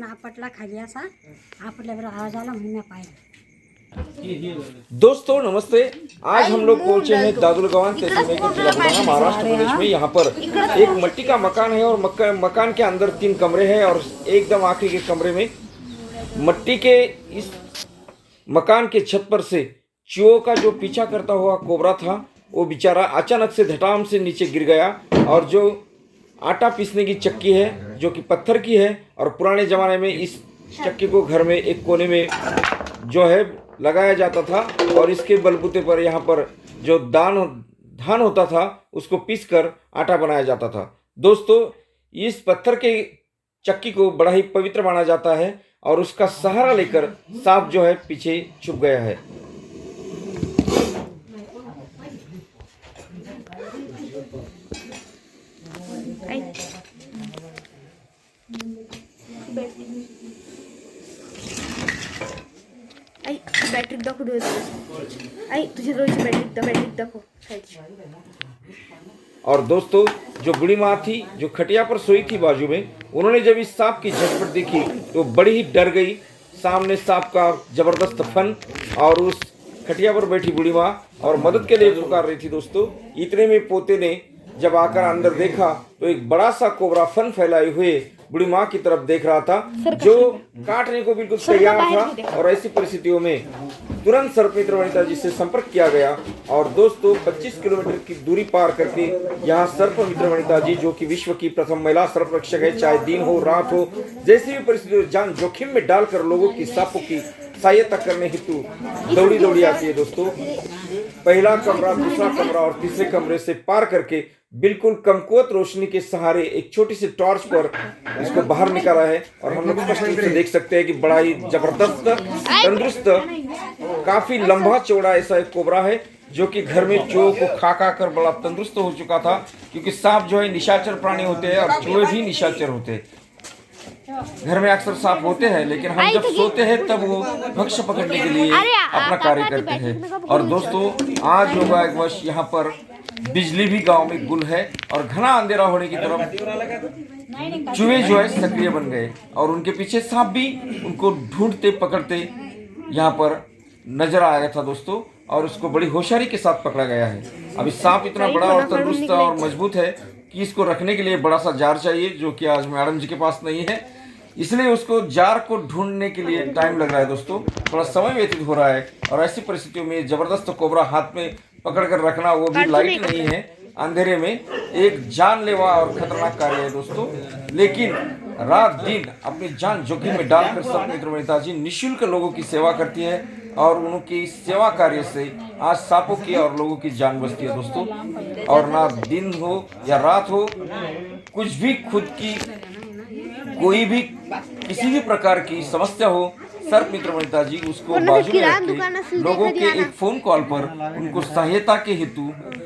आपटला खाली असा आपटल्यावर आवाज आला म्हणून मी पाहिलं। दोस्तों नमस्ते। आज हम लोग पहुंचे हैं दादुलगवान तहसील में जिला बुलढाना महाराष्ट्र प्रदेश में। यहाँ पर एक मट्टी का मकान है और मकान के अंदर 3 कमरे हैं और एकदम आखिरी के कमरे में मट्टी के इस मकान के छत पर से चूहों का जो पीछा करता हुआ कोबरा था वो बेचारा अचानक से धटाम से नीचे गिर गया। और जो आटा पीसने की चक्की है जो कि पत्थर की है और पुराने ज़माने में इस चक्की को घर में एक कोने में जो है लगाया जाता था और इसके बलबूते पर यहाँ पर जो धान होता था उसको पीसकर आटा बनाया जाता था। दोस्तों इस पत्थर के चक्की को बड़ा ही पवित्र माना जाता है और उसका सहारा लेकर सांप जो है पीछे छुप गया है। बैटरी दाखव आई तुझी रोजची बैटरी दाखव। और दोस्तों जो बूढ़ी माँ थी जो खटिया पर सोई थी बाजू में, उन्होंने जब इस सांप की झटपट देखी तो बड़ी ही डर गई। सामने सांप का जबरदस्त फन और उस खटिया पर बैठी बूढ़ी माँ और मदद के लिए पुकार रही थी। दोस्तों इतने में पोते ने जब आकर अंदर देखा तो एक बड़ा सा कोबरा फन फैलाए हुए बूढ़ी माँ की तरफ देख रहा था जो काटने को बिल्कुल तैयार था। और ऐसी परिस्थितियों में तुरंत सर्पमित्र वनिता जी से संपर्क किया गया और दोस्तों 25 किलोमीटर की दूरी पार करके यहाँ सर्पमित्र वनिता जी जो कि विश्व की प्रथम महिला सर्प रक्षक है, चाहे दिन हो रात हो जैसी भी परिस्थिति जान जोखिम में डालकर लोगों की सांपों की सहायता करने हेतु दौड़ी आती है। दोस्तों पहला कमरा, दूसरा कमरा और तीसरे कमरे से पार करके बिल्कुल कमकुवत रोशनी के सहारे एक छोटी सी टॉर्च पर इसको बाहर निकाला है और हम लोग स्पष्ट रूप से देख सकते हैं कि बड़ा ही जबरदस्त तंदुरुस्त काफी लंबा चौड़ा ऐसा एक कोबरा है जो कि घर में चूहों को खा कर बड़ा तंदुरुस्त हो चुका था। क्योंकि सांप जो है निशाचर प्राणी होते हैं और चूहे भी निशाचर होते हैं। घर में अक्सर सांप होते हैं लेकिन हम जब सोते हैं तब वो भक्ष्य पकड़ने के लिए अपना कार्य करते हैं। और दोस्तों आज होगा एक वर्ष यहाँ पर बिजली भी गांव में गुल है और घना अंधेरा होने की तरफ चूहे जो है सक्रिय बन गए और उनके पीछे सांप भी उनको ढूंढते पकड़ते यहाँ पर नजर आया था। दोस्तों और उसको बड़ी होशियारी के साथ पकड़ा गया है। अभी सांप इतना बड़ा और तंदुरुस्त और मजबूत है कि इसको रखने के लिए बड़ा सा जार चाहिए जो कि आज मैडम जी के पास नहीं है, इसलिए उसको जार को ढूंढने के लिए टाइम लग रहा है। दोस्तों थोड़ा समय व्यतीत हो रहा है और ऐसी परिस्थितियों में जबरदस्त कोबरा हाथ में पकड़ कर रखना वो भी लाइट नहीं है, अंधेरे में एक जानलेवा और खतरनाक कार्य है। दोस्तों लेकिन रात दिन अपनी जान जोखिम में डालकर सर्पमित्र वनिता जी निःशुल्क लोगों की सेवा करती है और उनकी सेवा कार्य से आज सांपों की और लोगों की जान बचती है। दोस्तों और ना दिन हो या रात हो कुछ भी खुद की कोई भी किसी भी प्रकार की समस्या हो सर्पमित्र वनिता जी उसको बाजू में रख के लोगों के एक फोन कॉल पर उनको सहायता के हेतु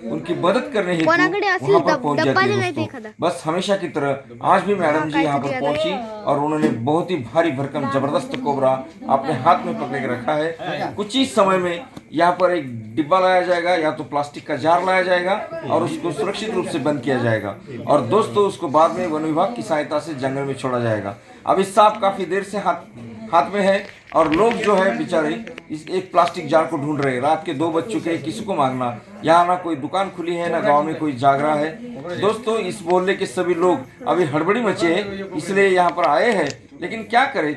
उनकी मदद करने हेतु वहाँ पर पहुँच जाती है। दोस्तों बस हमेशा की तरह आज भी मैडम जी यहाँ पर पहुंची और उन्होंने बहुत ही भारी भरकम जबरदस्त कोबरा अपने हाथ में पकड़ के रखा है। कुछ ही समय में यहाँ पर एक डिब्बा लाया जाएगा या तो प्लास्टिक का जार लाया जाएगा और उसको सुरक्षित रूप से बंद किया जाएगा और दोस्तों उसको बाद में वन विभाग की सहायता से जंगल में छोड़ा जाएगा। अब इस सांप काफी देर से हाथ में है और लोग जो है बेचारे इस एक प्लास्टिक जार को ढूंढ रहे हैं। रात के 2 बज चुके हैं, किसी को मांगना, यहाँ ना कोई दुकान खुली है ना गांव में कोई जाग रहा है। दोस्तों इस मोहल्ले के सभी लोग अभी हड़बड़ी मचे है इसलिए यहाँ पर आए हैं, लेकिन क्या करें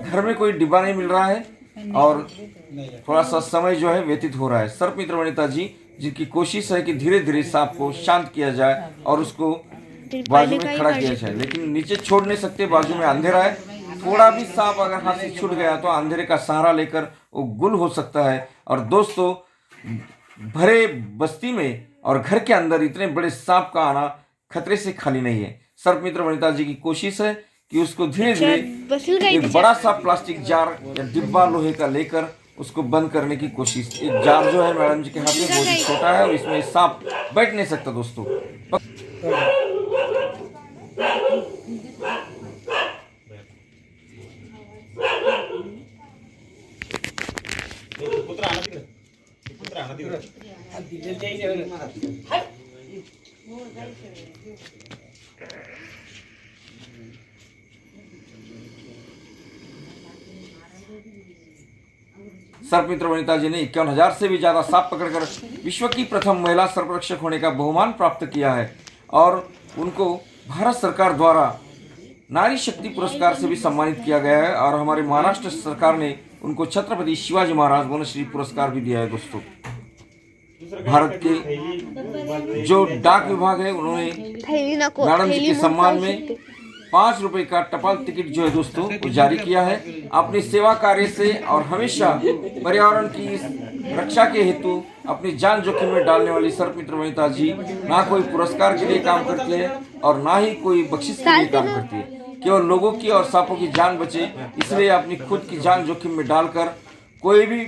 घर में कोई डिब्बा नहीं मिल रहा है और थोड़ा सा समय जो है व्यतीत हो रहा है। सर्पमित्र वनिता जी जिनकी कोशिश है कि धीरे धीरे सांप को शांत किया जाए और उसको बाजू में खड़ा किया जाए, लेकिन नीचे छोड़ नहीं सकते, बाजू में अंधेरा है। थोड़ा भी सांप अगर हाथ से छूट गया तो अंधेरे का सहारा लेकर वो गुल हो सकता है। और दोस्तों भरे बस्ती में और घर के अंदर इतने बड़े सांप का आना खतरे से खाली नहीं है। सर्पमित्र वनिता जी की कोशिश है कि उसको धीरे धीरे एक बड़ा सा प्लास्टिक जार या डिब्बा लोहे का लेकर उसको बंद करने की कोशिश। एक जार जो है मैडम जी के हाथ में बहुत ही छोटा है और इसमें सांप बैठ नहीं सकता। दोस्तों सर्पमित्र वनिता जी ने 51,000 से भी ज़्यादा सांप पकड़कर विश्व की प्रथम महिला सर्परक्षक होने का बहुमान प्राप्त किया है और उनको भारत सरकार द्वारा नारी शक्ति पुरस्कार से भी सम्मानित किया गया है और हमारे महाराष्ट्र सरकार ने उनको छत्रपति शिवाजी महाराज वनश्री पुरस्कार भी दिया है। दोस्तों, भारत के जो डाक विभाग है उन्होंने मैडम जी के सम्मान में 5 रुपए का टपाल टिकट जो है दोस्तों वो जारी किया है। अपनी सेवा कार्य से और हमेशा पर्यावरण की रक्षा के हेतु अपनी जान जोखिम में डालने वाली सर्पमित्र वनिता जी ना कोई पुरस्कार के लिए काम करती है और ना ही कोई बख्शिश के लिए काम करती है। केवल लोगों की और सांपों की जान बचे इसलिए अपनी खुद की जान जोखिम में डालकर कोई भी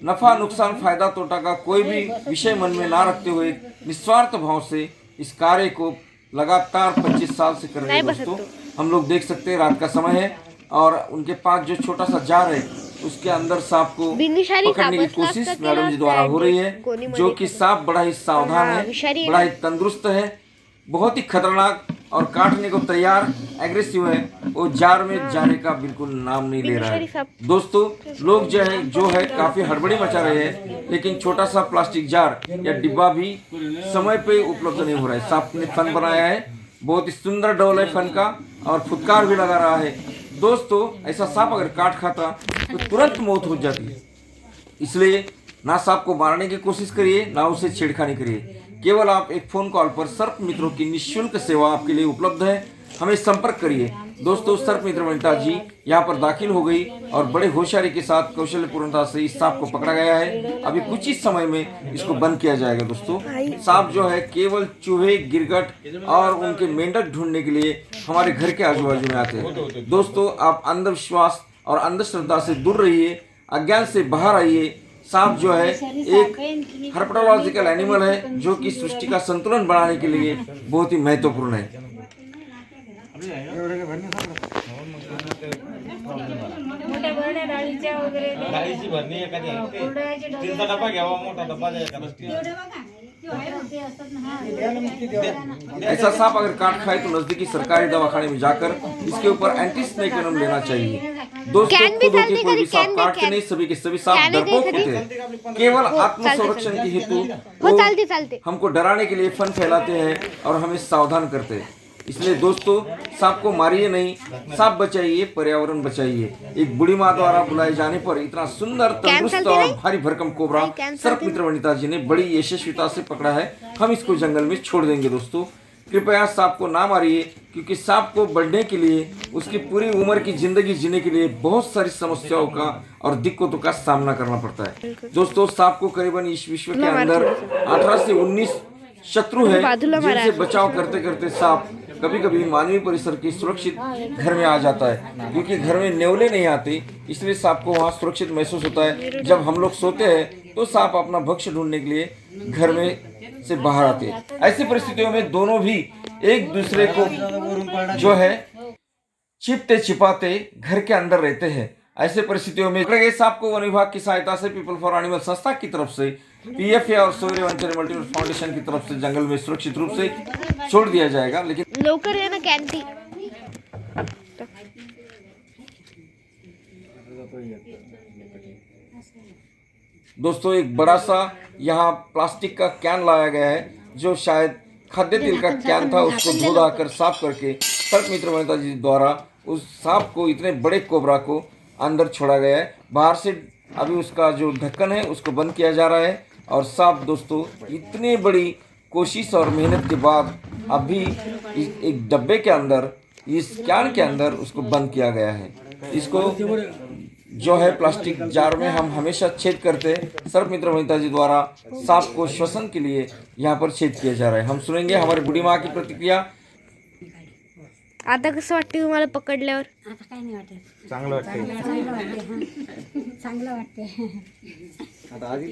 नफा नुकसान फायदा तोटा का कोई भी विषय मन में ना रखते हुए निस्वार्थ भाव से इस कार्य को लगातार 25 साल से कर रहे हैं। दोस्तों, हम लोग देख सकते हैं रात का समय है और उनके पास जो छोटा सा जार है उसके अंदर सांप को पकड़ने की कोशिश मैडम जी द्वारा हो रही है, जो कि सांप बड़ा ही सावधान है, बड़ा ही तंदुरुस्त है, बहुत ही खतरनाक और काटने को तैयार एग्रेसिव है। वो जार में जाने का बिल्कुल नाम नहीं ले रहा है। दोस्तों, लोग जो है काफी हड़बड़ी मचा रहे हैं, लेकिन छोटा सा प्लास्टिक जार या डिब्बा भी समय पे उपलब्ध नहीं हो रहा है। सांप ने फन बनाया है, बहुत ही सुंदर डोल है फन का और फुटकार भी लगा रहा है। दोस्तों, ऐसा सांप अगर काट खाता तो तुरंत मौत हो जाती है, इसलिए ना सांप को मारने की कोशिश करिए ना उसे छेड़खानी करिए। केवल आप एक फोन कॉल पर सर्प मित्रों की निःशुल्क सेवा आपके लिए उपलब्ध है, हमें संपर्क करिए। दोस्तों, सर्प मित्र वनिता जी यहाँ पर दाखिल हो गई और बड़े होशियारी के साथ कौशल्यपूर्णता से इस सांप को पकड़ा गया है। अभी कुछ ही समय में इसको बंद किया जाएगा। दोस्तों, सांप जो है केवल चूहे, गिरगट और उनके मेंढक ढूंढने के लिए हमारे घर के आजू बाजू में आते हैं। दोस्तों, आप अंधविश्वास और अंधश्रद्धा से दूर रहिए, अज्ञान से बाहर आइए। सांप जो है एक हर्पटोलॉजिकल एनिमल है जो कि सृष्टि का संतुलन बनाने के लिए बहुत ही महत्वपूर्ण है। ऐसा सांप अगर काट खाए तो नजदीकी सरकारी दवाखाने में जाकर इसके ऊपर एंटी स्नेक वेनम लेना चाहिए। दोस्तों, खुद होके कोई भी सांप काटते नहीं, सभी के सभी सांप डरपोक होते हैं। केवल आत्म संरक्षण के हेतु हमको डराने के लिए फन फैलाते हैं और हमें सावधान करते हैं। इसलिए दोस्तों, सांप को मारिए नहीं, सांप बचाइए, पर्यावरण बचाइए। एक बूढ़ी माँ द्वारा बुलाए जाने पर इतना सुंदर, तंदुरुस्त और भारी भरकम कोबरा सर्पमित्र वनिता जी ने बड़ी यशस्विता से पकड़ा है। हम इसको जंगल में छोड़ देंगे। दोस्तों, कृपया सांप को ना मारिए, क्योंकि सांप को बढ़ने के लिए, उसकी पूरी उम्र की जिंदगी जीने के लिए बहुत सारी समस्याओं का और दिक्कतों का सामना करना पड़ता है। दोस्तों, सांप को करीबन इस विश्व के अंदर 18 से 19 शत्रु है, जिनसे बचाव करते करते सांप कभी कभी मानवीय परिसर के सुरक्षित घर में आ जाता है। क्योंकि घर में नेवले नहीं आते, इसलिए सांप को वहाँ सुरक्षित महसूस होता है। जब हम लोग सोते हैं तो सांप अपना भक्ष्य ढूंढने के लिए घर में से बाहर आते हैं। ऐसी परिस्थितियों में दोनों भी एक दूसरे को जो है छिपते छिपाते घर के अंदर रहते हैं। ऐसे परिस्थितियों में पकड़े गए सांप को वन विभाग की सहायता से पीपल फॉर एनिमल संस्था की तरफ से, पीएफए और सूर्य वंचन मल्टीपल फाउंडेशन की तरफ से जंगल में सुरक्षित रूप से छोड़ दिया जाएगा। लेकिन लवकर या ना कॅन्टी दोस्तों, एक बड़ा सा यहाँ प्लास्टिक का कैन लाया गया है, जो शायद खाद्य तेल का कैन था। उसको धो धा कर साफ करके सर्पमित्र वनिता जी द्वारा उस सांप को, इतने बड़े कोबरा को अंदर छोड़ा गया है। बाहर से अभी उसका जो ढक्कन है उसको बंद किया जा रहा है और सांप दोस्तों इतनी बड़ी कोशिश और मेहनत के बाद अभी एक डब्बे के अंदर, इस कैन के अंदर उसको बंद किया गया है। इसको जो है प्लास्टिक जार में हम हमेशा छेद करते हैं। सर्पमित्र वनिता जी द्वारा सांप को श्वसन के लिए यहाँ पर छेद किया जा रहा है। हम सुनेंगे हमारी बूढ़ी माँ की प्रतिक्रिया। आता कसं वाटते तुम्हाला पकडल्यावर? आता काय नाही वाटत, चांगलं वाटतं. चांगलं वाटते, चांगलं वाटते. आता आधी